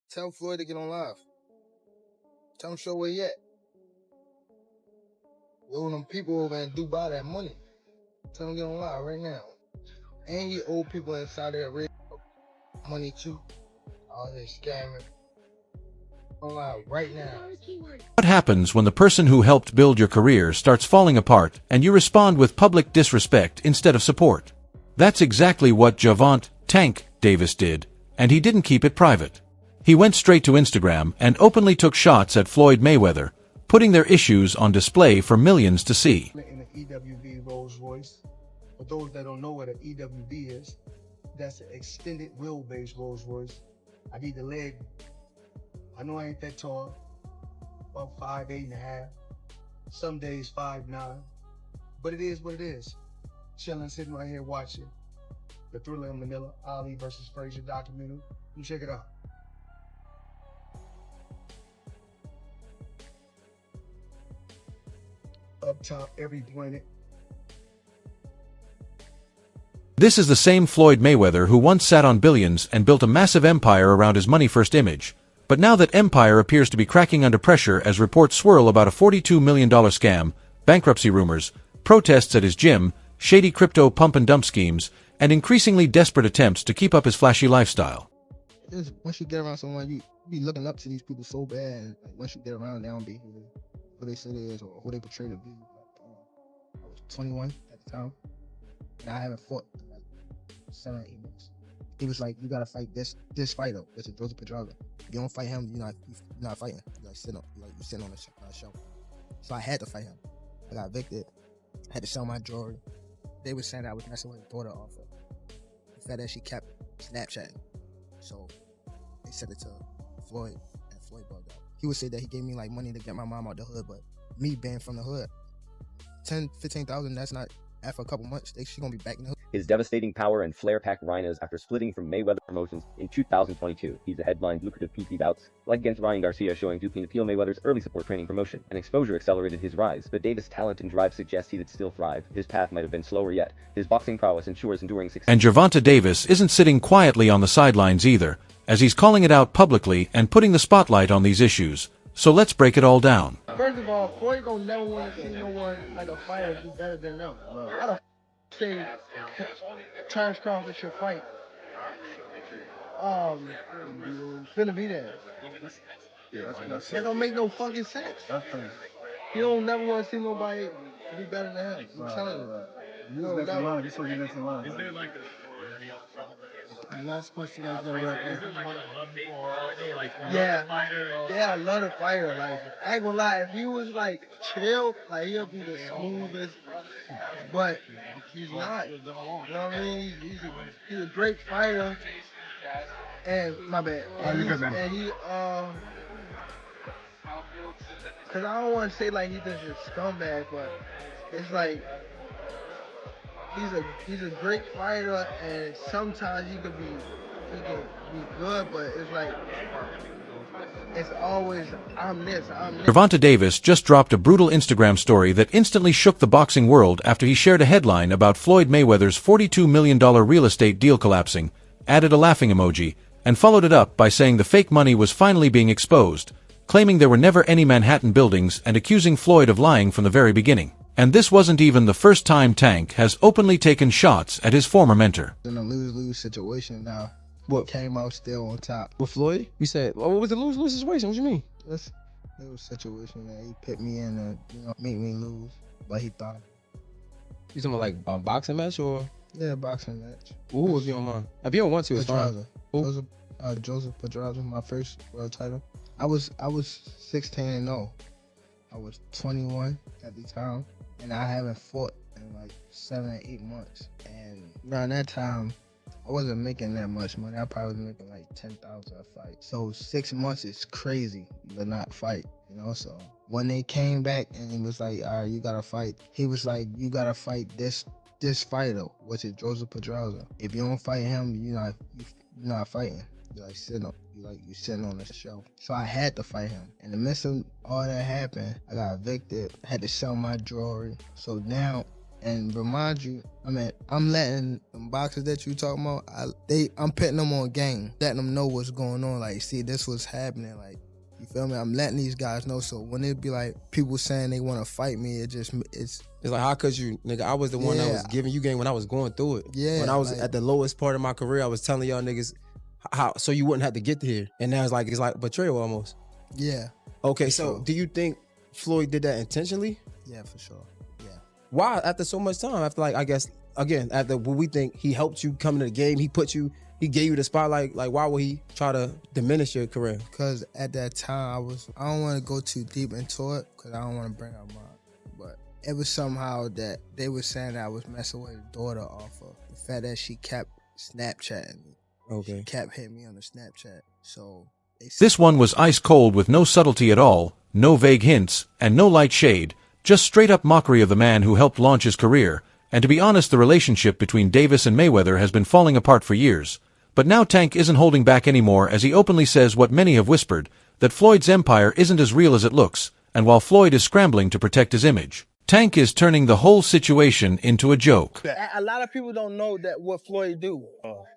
Tell Floyd to get on live. Tell him show where he at. Yo, them people over in Dubai that money. Tell him get on live right now. And you old people inside there raise money too. All this scamming. On live right now. What happens when the person who helped build your career starts falling apart and you respond with public disrespect instead of support? That's exactly what Gervonta "Tank" Davis did, and he didn't keep it private. He went straight to Instagram and openly took shots at Floyd Mayweather, putting their issues on display for millions to see. In the EWB Rolls Royce. For those that don't know what an EWB is, that's an extended wheelbase Rolls Royce. I need the leg. I know I ain't that tall. About 5'8.5". Some days 5'9". But it is what it is. Chilling, sitting right here watching the Thriller in Manila, Ali versus Frazier documentary. You check it out. Up top, every planet. This is the same Floyd Mayweather who once sat on billions and built a massive empire around his money-first image. But now that empire appears to be cracking under pressure as reports swirl about a $42 million scam, bankruptcy rumors, protests at his gym, shady crypto pump-and-dump schemes, and increasingly desperate attempts to keep up his flashy lifestyle. Once you get around someone, you be looking up to these people so bad. And once you get around, they don't be who they say they is or who they portray to be. I was 21 at the time, and I haven't fought in like 7 or 8 months. He was like, "You gotta fight this fighter, which is Gervonta Pedraza. You don't fight him, you're not fighting. You sitting on the show." So I had to fight him. I got evicted. I had to sell my jewelry. They were saying that I was messing with his daughter off of the fact that she kept Snapchatting. So they said it to Floyd, and Floyd bugged out. He would say that he gave me like money to get my mom out the hood, but me being from the hood, 10, 15,000, that's not, after a couple months, she gonna be back in the hood. His devastating power and flair-packed rhinos after splitting from Mayweather Promotions in 2022. He's the headlined lucrative PP bouts, like against Ryan Garcia, showing Dupin appeal Mayweather's early support training promotion, and exposure accelerated his rise. But Davis' talent and drive suggest he'd still thrive. His path might have been slower yet. His boxing prowess ensures enduring success. And Gervonta Davis isn't sitting quietly on the sidelines either, as he's calling it out publicly and putting the spotlight on these issues. So let's break it all down. First of all, Floyd gonna never want to see no one like a fighter do better than them. How the say Terrence Crawford should fight? Finna be there. It don't make no fucking sense. You don't never want to see nobody be better than him. I'm telling you. You next in line. You said you next in line. Is there like I'm not supposed to go right there. yeah, I love the fighter. Like, I ain't gonna lie, if he was like chill, like he'll be the smoothest. But he's not. You know what I mean? He's a great fighter. And my bad. And he cause I don't want to say like he's just a scumbag, but it's like he's a great fighter, and sometimes he can be good, but it's like it's always I'm this. Gervonta Davis just dropped a brutal Instagram story that instantly shook the boxing world after he shared a headline about Floyd Mayweather's $42 million real estate deal collapsing, added a laughing emoji, and followed it up by saying the fake money was finally being exposed, claiming there were never any Manhattan buildings and accusing Floyd of lying from the very beginning. And this wasn't even the first time Tank has openly taken shots at his former mentor. In a lose-lose situation now. What came out still on top? With Floyd? You said, what was the lose-lose situation? What you mean? It was a situation that he put me in to make me lose, but he thought. You talking about like a boxing match or? Yeah, boxing match. Who if you don't mind? If you don't want to, it's fine. Who? Joseph Pedraza, my first world title. I was 16-0. I was 21 at the time, and I haven't fought in like 7 or 8 months. And around that time, I wasn't making that much money. I probably was making like 10,000 a fight. So 6 months is crazy to not fight, you know. So when they came back and he was like, "All right, you gotta fight," he was like, "You gotta fight this fighter, which is Joseph Pedraza. If you don't fight him, you're not fighting. You're sitting on the show." So I had to fight him. In the midst of all that happened, I got evicted. I had to sell my jewelry. So now And remind you, I mean, I'm letting them boxers that you talking about, I'm putting them on game, letting them know what's going on. Like, see, this was happening. Like, you feel me? I'm letting these guys know. So when it be like people saying they want to fight me, it's like, how could you, nigga? I was the one that Yeah. was giving you game when I was going through it. Yeah, When I was like- at the lowest part of my career, I was telling y'all niggas how so you wouldn't have to get here. And now it's like betrayal almost. yeah, Okay, For so sure. do you think Floyd did that intentionally? yeah, for sure. Yeah. Why after so much time? After, like, I guess again, after what we think he helped you come into the game, he gave you the spotlight. Like, why would he try to diminish your career? Because at that time, I don't want to go too deep into it because I don't want to bring up mine. But it was somehow that they were saying that I was messing with his daughter off of the fact that she kept Snapchatting me. Okay. She kept hitting me on the Snapchat. So they said, This one was ice cold with no subtlety at all, no vague hints, and no light shade, just straight up mockery of the man who helped launch his career. And to be honest, the relationship between Davis and Mayweather has been falling apart for years. But now Tank isn't holding back anymore as he openly says what many have whispered, that Floyd's empire isn't as real as it looks, and while Floyd is scrambling to protect his image, Tank is turning the whole situation into a joke. A lot of people don't know that what Floyd do.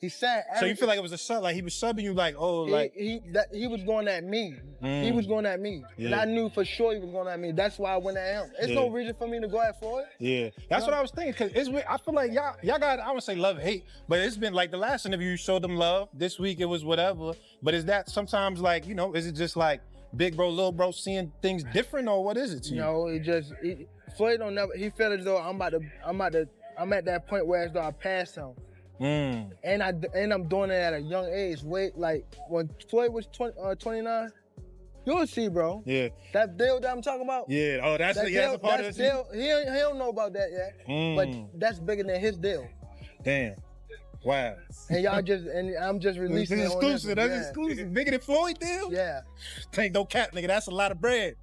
He said. So you feel like it was a sub, like he was subbing you, like, oh, like he was going at me. He was going at me, and Yeah. I knew for sure he was going at me. That's why I went at him. There's no Yeah. reason for me to go at Floyd. yeah, that's what I was thinking. Cause it's weird. I feel like y'all got, I wouldn't say love hate, but it's been like the last interview you showed them love. This week it was whatever. But is that sometimes like, you know, is it just like big bro, little bro seeing things different, or what is it to you? No, Floyd don't never. He felt as though I'm at that point where as though I passed him. And I'm doing it at a young age. Wait, like when Floyd was 29, you'll see, bro. Yeah, That deal that I'm talking about. yeah. Oh, that's That a part of that's this. deal. He don't know about that yet. But that's bigger than his deal. Damn. Wow. And I'm just This releasing is it on this exclusive. one. That's exclusive. Bigger than Floyd deal? Yeah. Tank, don't cap, nigga. That's a lot of bread.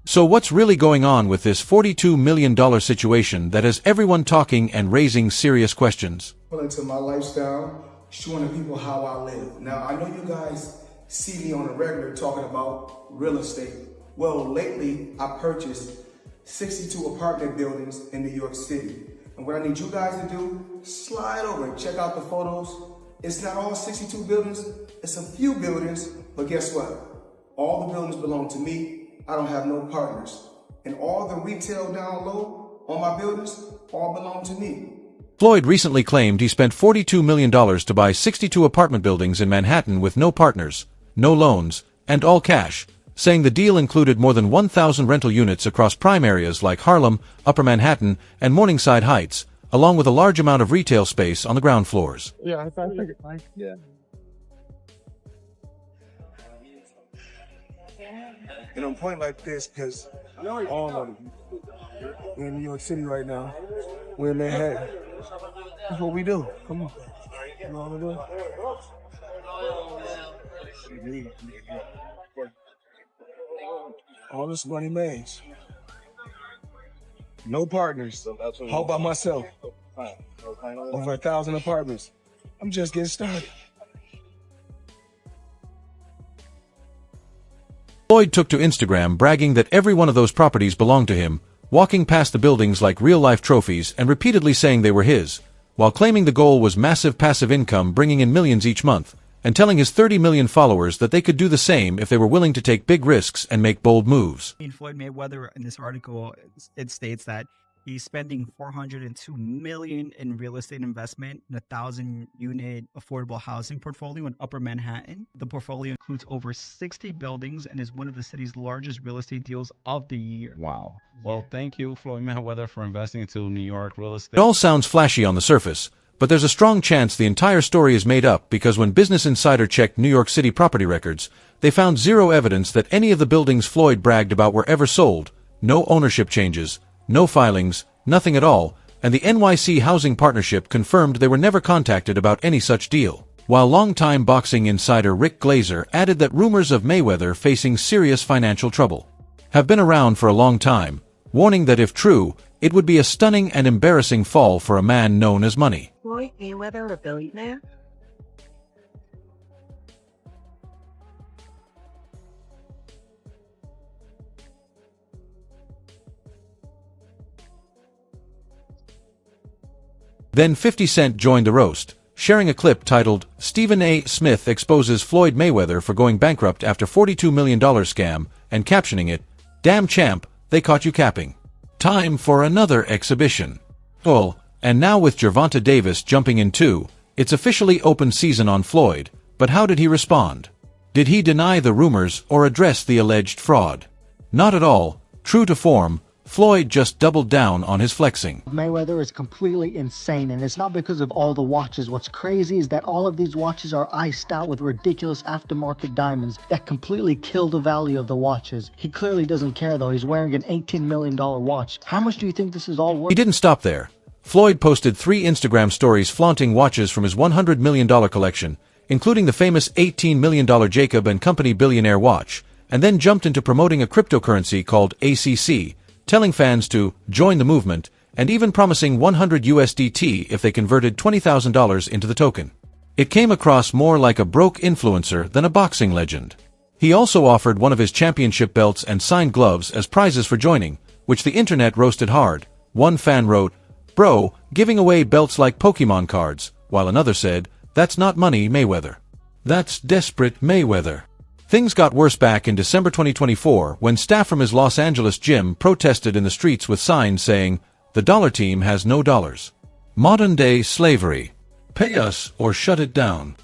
So what's really going on with this $42 million situation that has everyone talking and raising serious questions? Well, into my lifestyle, showing the people how I live. Now, I know you guys see me on the regular talking about real estate. Well, lately, I purchased 62 apartment buildings in New York City. And what I need you guys to do, slide over and check out the photos. It's not all 62 buildings, it's a few buildings, but guess what? All the buildings belong to me. I don't have no partners. And all the retail down low on my buildings all belong to me. Floyd recently claimed he spent $42 million to buy 62 apartment buildings in Manhattan with no partners, no loans, and all cash, saying the deal included more than 1,000 rental units across prime areas like Harlem, Upper Manhattan, and Morningside Heights, along with a large amount of retail space on the ground floors. Yeah, I think it's fine. Yeah. And I'm pointing like this because all of them, we're in New York City right now. We're in Manhattan. That's what we do. Come on. You know what we do? All this money made. No partners. All by myself. Over 1,000 apartments. I'm just getting started. Floyd took to Instagram bragging that every one of those properties belonged to him, walking past the buildings like real-life trophies and repeatedly saying they were his, while claiming the goal was massive passive income bringing in millions each month, and telling his 30 million followers that they could do the same if they were willing to take big risks and make bold moves. Floyd Mayweather, in this article, it states that he's spending $402 million in real estate investment in a 1,000-unit affordable housing portfolio in Upper Manhattan. The portfolio includes over 60 buildings and is one of the city's largest real estate deals of the year. Wow. Well, thank you, Floyd Mayweather, for investing into New York real estate. It all sounds flashy on the surface, but there's a strong chance the entire story is made up because when Business Insider checked New York City property records, they found zero evidence that any of the buildings Floyd bragged about were ever sold, no ownership changes, no filings, nothing at all, and the NYC Housing Partnership confirmed they were never contacted about any such deal. While longtime boxing insider Rick Glazer added that rumors of Mayweather facing serious financial trouble have been around for a long time, warning that if true, it would be a stunning and embarrassing fall for a man known as Money. Floyd Mayweather, a billionaire? Then 50 Cent joined the roast, sharing a clip titled, "Stephen A. Smith exposes Floyd Mayweather for going bankrupt after $42 million scam," and captioning it, "Damn champ, they caught you capping. Time for another exhibition." Oh, and now with Gervonta Davis jumping in too, it's officially open season on Floyd, but how did he respond? Did he deny the rumors or address the alleged fraud? Not at all. True to form, Floyd just doubled down on his flexing. Mayweather is completely insane, and it's not because of all the watches. What's crazy is that all of these watches are iced out with ridiculous aftermarket diamonds that completely kill the value of the watches. He clearly doesn't care though. He's wearing an $18 million watch. How much do you think this is all worth? He didn't stop there. Floyd posted 3 Instagram stories flaunting watches from his $100 million collection, including the famous $18 million Jacob & Company billionaire watch, and then jumped into promoting a cryptocurrency called ACC, telling fans to join the movement, and even promising 100 USDT if they converted $20,000 into the token. It came across more like a broke influencer than a boxing legend. He also offered one of his championship belts and signed gloves as prizes for joining, which the internet roasted hard. One fan wrote, "Bro, giving away belts like Pokemon cards," while another said, "That's not money, Mayweather. That's desperate Mayweather." Things got worse back in December 2024 when staff from his Los Angeles gym protested in the streets with signs saying, "The dollar team has no dollars. Modern-day slavery. Pay us or shut it down."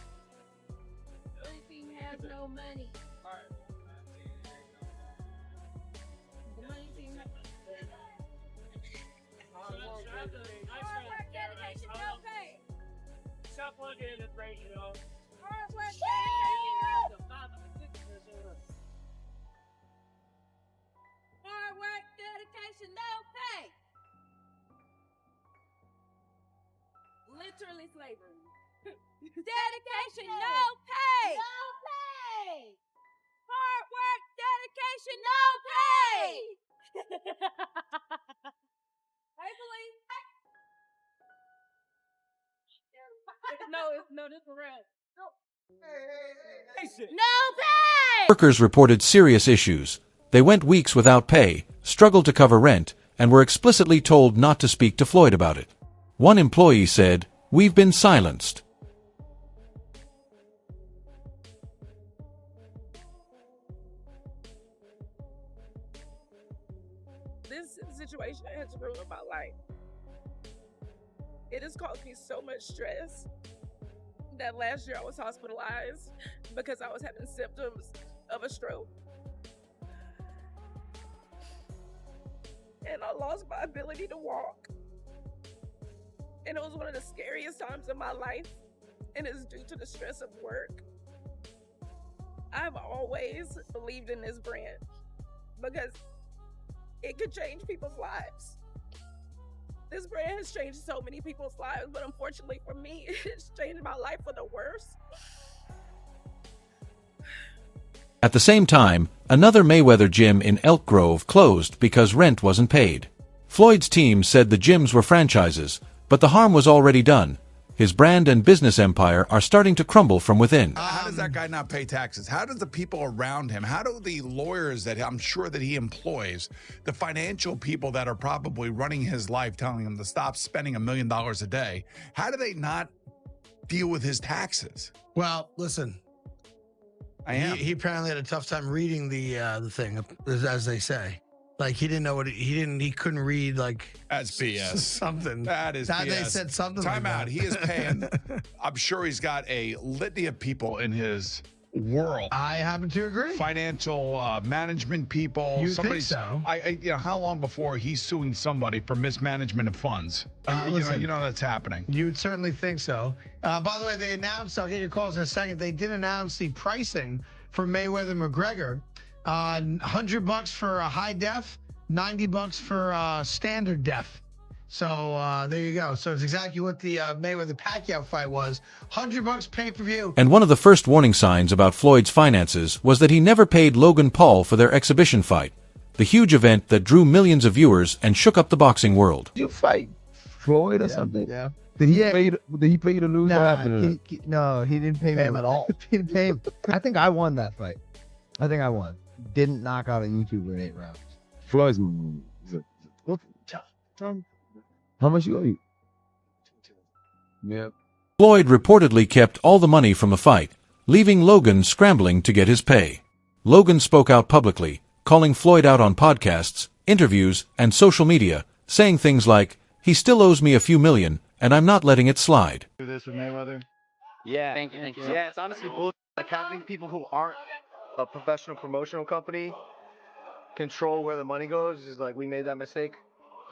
Literally slavery. Dedication, no pay. No pay. Hard work, dedication, no pay. Hey, police. No, this for real. No pay. Workers reported serious issues. They went weeks without pay, struggled to cover rent, and were explicitly told not to speak to Floyd about it. One employee said, "We've been silenced." This situation has ruined my life. It has caused me so much stress that last year I was hospitalized because I was having symptoms of a stroke. And I lost my ability to walk. And it was one of the scariest times of my life, and it's due to the stress of work. I've always believed in this brand because it could change people's lives. This brand has changed so many people's lives, but unfortunately for me, it's changed my life for the worse. At the same time, another Mayweather gym in Elk Grove closed because rent wasn't paid. Floyd's team said the gyms were franchises, but the harm was already done. His brand and business empire are starting to crumble from within. How does that guy not pay taxes? How does the people around him, how do the lawyers that I'm sure that he employs, the financial people that are probably running his life, telling him to stop spending $1 million a day, how do they not deal with his taxes? Well, listen, he apparently had a tough time reading the thing, as they say. Like he didn't know what he couldn't read like that's BS. Something. That is BS. They said something. Time like out. That. He is paying. I'm sure he's got a litany of people in his world. I happen to agree. Financial management people. You think so? How long before he's suing somebody for mismanagement of funds? You know that's happening. You would certainly think so. By the way, they announced. I'll get your calls in a second. They did announce the pricing for Mayweather McGregor. $100 for a high def, $90 for standard def. So there you go. So it's exactly what the Mayweather Pacquiao fight was. $100 pay-per-view. And one of the first warning signs about Floyd's finances was that he never paid Logan Paul for their exhibition fight, the huge event that drew millions of viewers and shook up the boxing world. Did you fight Floyd or something? Yeah. Did he pay you to lose? No, he didn't pay me him at all. He didn't pay him. I think I won that fight. I think I won. Didn't knock out a YouTuber in 8 rounds. Floyd's. How much you owe you? Yep. Floyd reportedly kept all the money from the fight, leaving Logan scrambling to get his pay. Logan spoke out publicly, calling Floyd out on podcasts, interviews, and social media, saying things like, "He still owes me a few million, and I'm not letting it slide." Do this with Mayweather? Yeah. Thank you. Yeah, it's honestly bullshit. Like having people who aren't a professional promotional company control where the money goes is like, we made that mistake.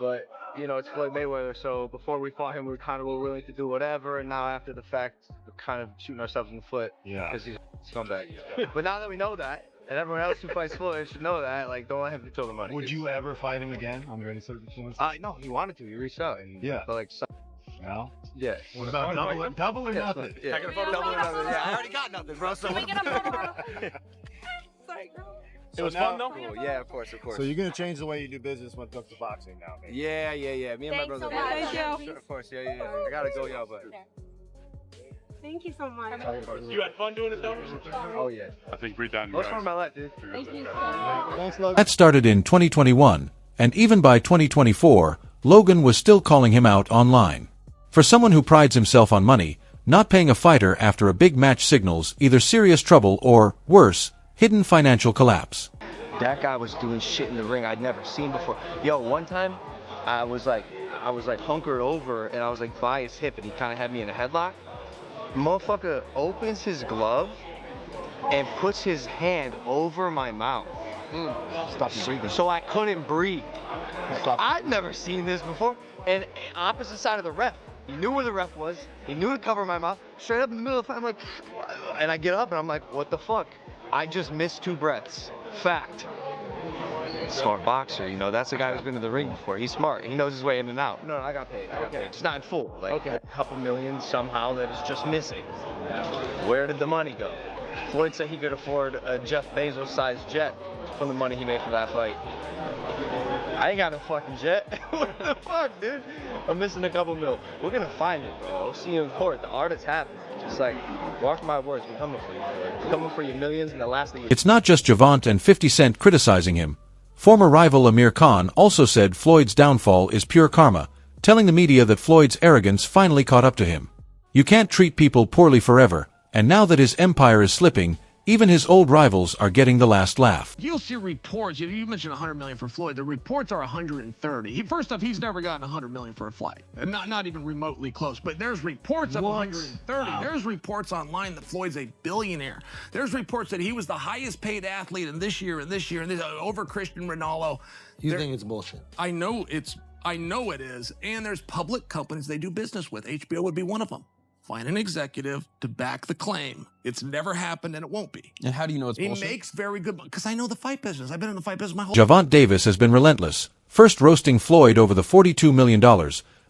But, you know, it's Floyd Mayweather, so before we fought him, we kind of were willing to do whatever, and now after the fact, we're kind of shooting ourselves in the foot. Yeah. Because he's a scumbag. But now that we know that, and everyone else who fights Floyd should know that, like, don't let him control the money. Would you ever fight him again under any circumstances? No, he wanted to. He reached out. And, Yeah. But, like, No? yeah. What about double or nothing? Yeah. Double or nothing. Yeah, I already got nothing, bro. So Can we get a photo? Sorry, girl. it was fun, though? Cool. Yeah, of course. So you're gonna change the way you do business when it comes to boxing now, man? Yeah. Me and my Thanks brother. so much. Sure, of course. Yeah. I gotta go, y'all, but. Thank you so much. You had fun doing it, though? Oh, yeah. I think breathe down. Most fun of my life, dude. Thank you. Thanks, Logan. That started in 2021, and even by 2024, Logan was still calling him out online. For someone who prides himself on money, not paying a fighter after a big match signals either serious trouble or, worse, hidden financial collapse. That guy was doing shit in the ring I'd never seen before. Yo, one time, I was like hunkered over, and I was like by his hip, and he kind of had me in a headlock. Motherfucker opens his glove and puts his hand over my mouth. Stop breathing. So I couldn't breathe. I'd never seen this before. And opposite side of the ref. He knew where the ref was. He knew to cover my mouth. Straight up in the middle of the fight, I'm like, and I get up and I'm like, what the fuck? I just missed 2 breaths. Fact. Smart boxer, you know, that's the guy who's been to the ring before. He's smart. He knows his way in and out. No, I got paid. It's not in full. Like a couple million somehow that is just missing. Where did the money go? Floyd said he could afford a Jeff Bezos-sized jet from the money he made for that fight. I ain't got no fucking jet. What the fuck, dude? I'm missing a couple mil. We're gonna find it, bro. We'll see you in court. The artists have it. Just like, mark my words, we're coming for you, bro. We're coming for your millions, and the last thing. It's not just Gervonta and 50 Cent criticizing him. Former rival Amir Khan also said Floyd's downfall is pure karma, telling the media that Floyd's arrogance finally caught up to him. You can't treat people poorly forever, and now that his empire is slipping, even his old rivals are getting the last laugh. You'll see reports. You mentioned 100 million for Floyd. The reports are 130. First off, he's never gotten 100 million for a fight, and not even remotely close. But there's reports of 130. Wow. There's reports online that Floyd's a billionaire. There's reports that he was the highest paid athlete in this year over Cristiano Ronaldo. You think it's bullshit? I know it is. And there's public companies they do business with. HBO would be one of them. Find an executive to back the claim. It's never happened and it won't be. And how do you know it's bullshit? He makes very good money, because I know the fight business. I've been in the fight business my whole Gervonta Davis has been relentless, first roasting Floyd over the $42 million,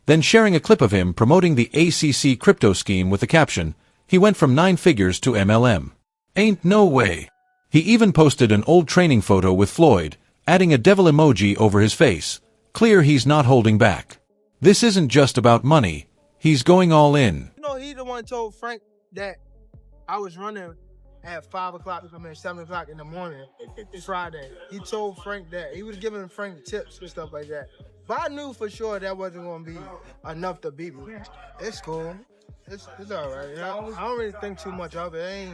then sharing a clip of him promoting the ACC crypto scheme with the caption, "He went from 9 figures to MLM. Ain't no way." He even posted an old training photo with Floyd, adding a devil emoji over his face. Clear he's not holding back. This isn't just about money. He's going all in. You know, he the one told Frank that I was running at 5 o'clock, 7 o'clock in the morning, Friday. He told Frank that. He was giving Frank tips and stuff like that. But I knew for sure that wasn't going to be enough to beat me. It's cool. It's all right. I don't really think too much of it.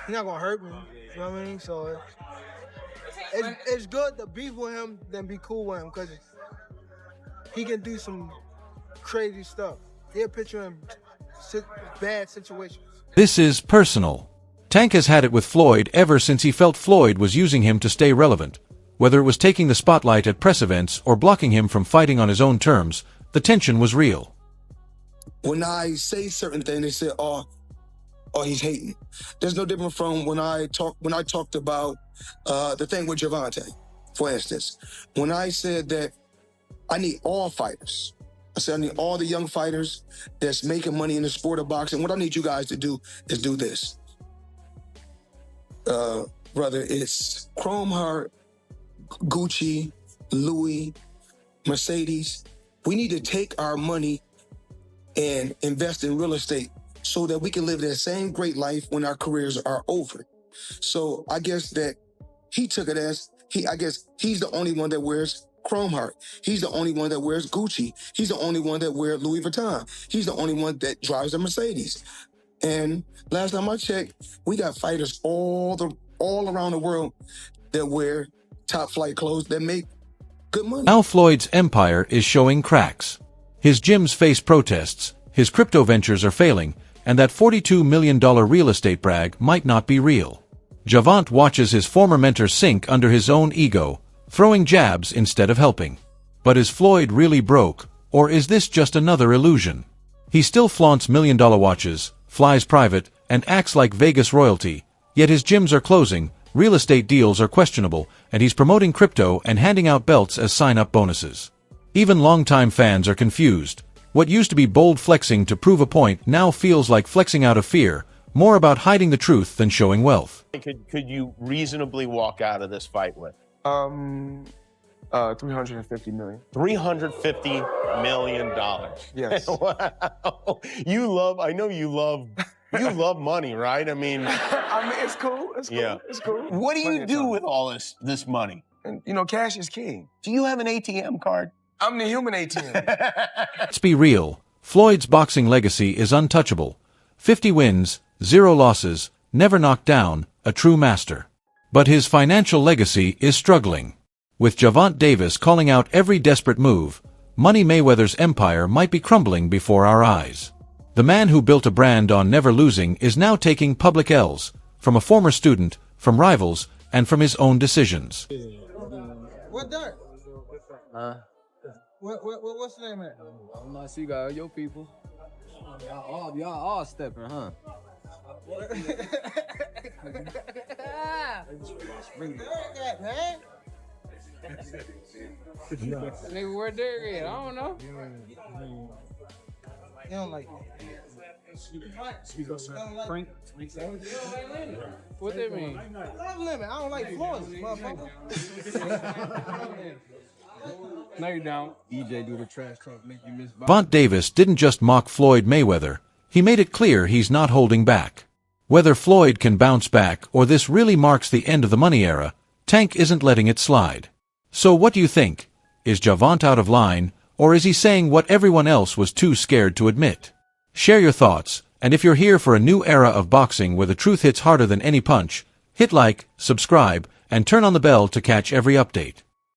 He's not going to hurt me. You know what I mean? So it's good to beef with him than be cool with him, because he can do some crazy stuff. He'll put you in bad situations. This is personal. Tank has had it with Floyd ever since he felt Floyd was using him to stay relevant. Whether it was taking the spotlight at press events or blocking him from fighting on his own terms, the tension was real. When I say certain things, they say, oh, he's hating. There's no different from when I talked about the thing with Gervonta, for instance. When I said that I need all fighters. I said I need all the young fighters that's making money in the sport of boxing. What I need you guys to do is do this. Brother, it's Chrome Heart, Gucci, Louis, Mercedes. We need to take our money and invest in real estate so that we can live that same great life when our careers are over. So I guess that he took it as, I guess he's the only one that wears Chrome Heart. He's the only one that wears Gucci. He's the only one that wears Louis Vuitton. He's the only one that drives a Mercedes. And last time I checked, we got fighters all around the world that wear top flight clothes that make good money. Now Floyd's empire is showing cracks. His gyms face protests, his crypto ventures are failing, and that $42 million real estate brag might not be real. Gervonta watches his former mentor sink under his own ego, throwing jabs instead of helping. But is Floyd really broke, or is this just another illusion? He still flaunts million-dollar watches, flies private, and acts like Vegas royalty, yet his gyms are closing, real estate deals are questionable, and he's promoting crypto and handing out belts as sign-up bonuses. Even longtime fans are confused. What used to be bold flexing to prove a point now feels like flexing out of fear, more about hiding the truth than showing wealth. Could you reasonably walk out of this fight with? 350 million. $350 million. Yes. Wow. I know you love money, right? I mean, it's cool. It's cool. Yeah. It's cool. What do you do with all this money? And cash is king. Do you have an ATM card? I'm the human ATM. Let's be real. Floyd's boxing legacy is untouchable. 50 wins, 0 losses, never knocked down, a true master. But his financial legacy is struggling. With Gervonta Davis calling out every desperate move, Money Mayweather's empire might be crumbling before our eyes. The man who built a brand on never losing is now taking public L's, from a former student, from rivals, and from his own decisions. What dirt? What's the name of it? I'm not sure you got your people. Y'all all stepping, huh? Man. Nigga, where Derek at? I don't know. You don't like Frank. What that mean? I love lemon. I don't like Floyd, motherfucker. No, you don't. EJ do the trash talk, make you miss. Gervonta Davis didn't just mock Floyd Mayweather, he made it clear he's not holding back. Whether Floyd can bounce back or this really marks the end of the money era, Tank isn't letting it slide. So what do you think? Is Gervonta out of line, or is he saying what everyone else was too scared to admit? Share your thoughts, and if you're here for a new era of boxing where the truth hits harder than any punch, hit like, subscribe, and turn on the bell to catch every update.